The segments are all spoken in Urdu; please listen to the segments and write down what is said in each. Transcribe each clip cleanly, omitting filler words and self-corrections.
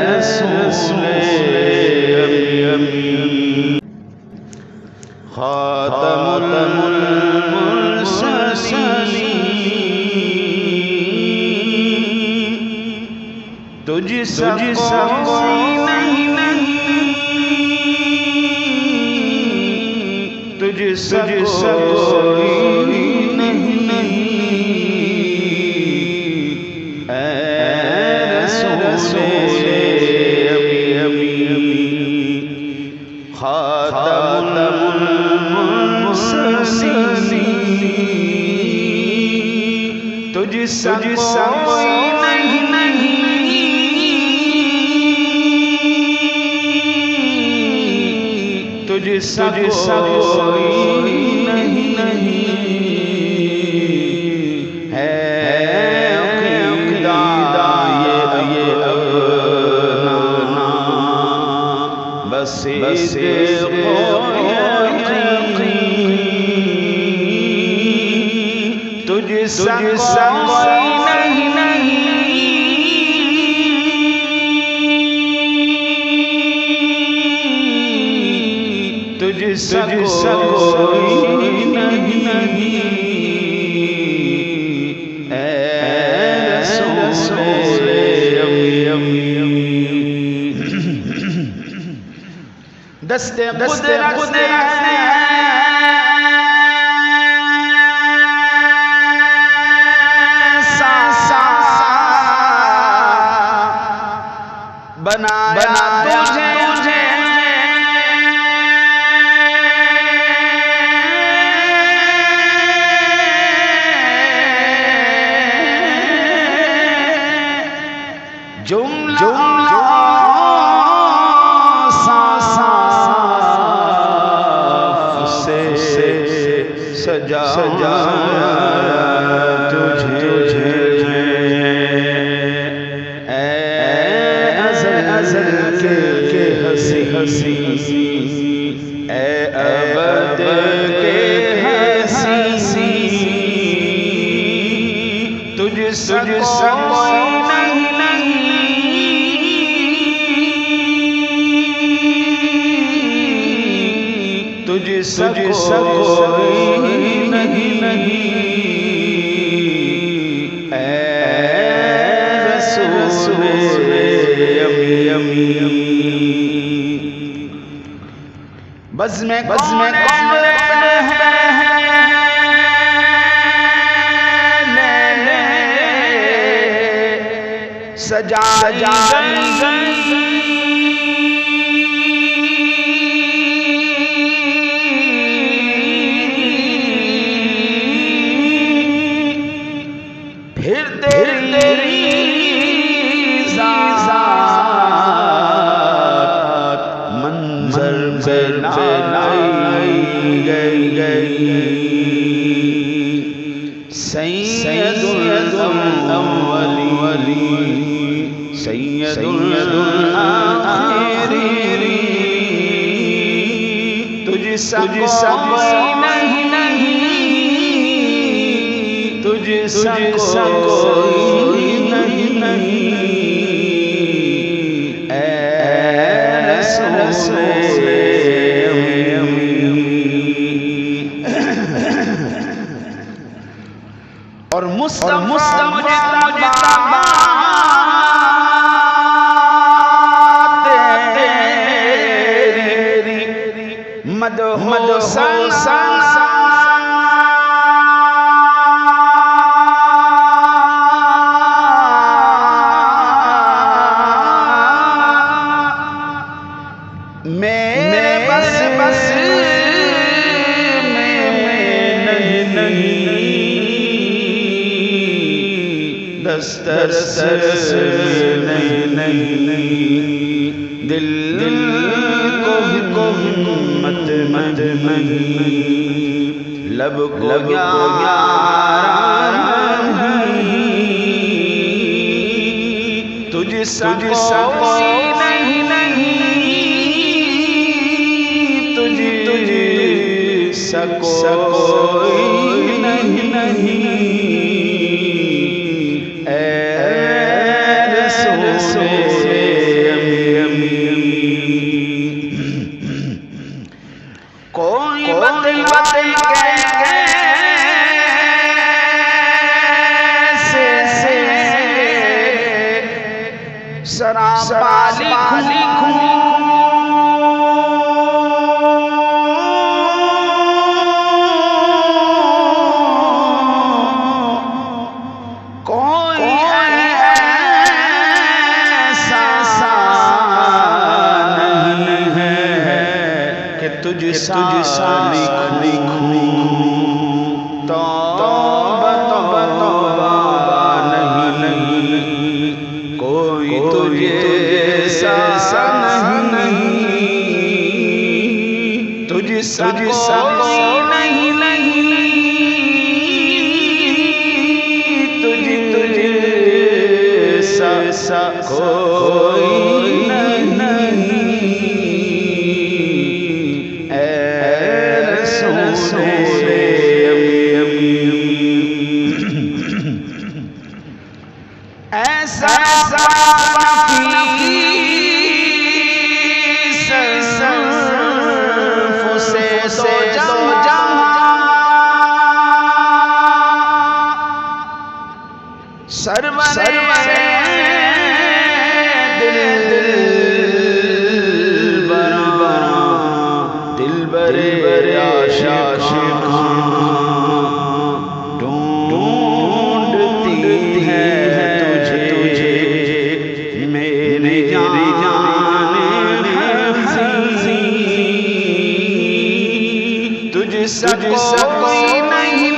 رسول امین خاتم المرسلین تجھ سا کوئی نہیں تجھ سا کوئی نہیں اے رسول امین خاتم المرسلین تجھ سا کوئی نہیں تجھ سا کوئی نہیں ہے عقیدہ یہ اپنا بس تجھ سا کوئی نہیں تجھ سا کوئی نہیں اے رسول امین دست قدرت بنایا تجھے جملہ صاف سے سجایا تجھے اے ازل کے ہنسی اے ابد کے ہنسی تجھ سا کوئی نہیں تجھ سا کوئی نہیں اے رسول امین بزم کون سجا پھر تیری ذات منظر پہ لائی گئی سید الاولین سید الاخرین تجھ سا کوئی نہیں تجھ سا کوئی نہیں اے رسول اور مدح سنا میرے بس میں نہیں دستر نہیں دل کو مت لب کو تجھ سا کوئی نہیں تجھ سا کوئی نہیں اے رسول رسول امین کوئی بتائے کیسے سراپا لکھوں تجھ سا لکھوں توبہ نہیں کوئی تجھ سا نہیں تجھ سا کوئی نہیں تجھ سا کوئی نہیں ایسا سے دل برے عاشق ڈھونڈتی ہے تجھے میری جان تجھ سا کوئی نہیں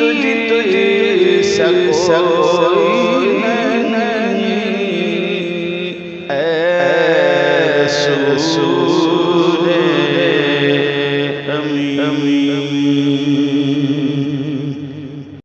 تجھ سا کوئی نہیں اے رسول امین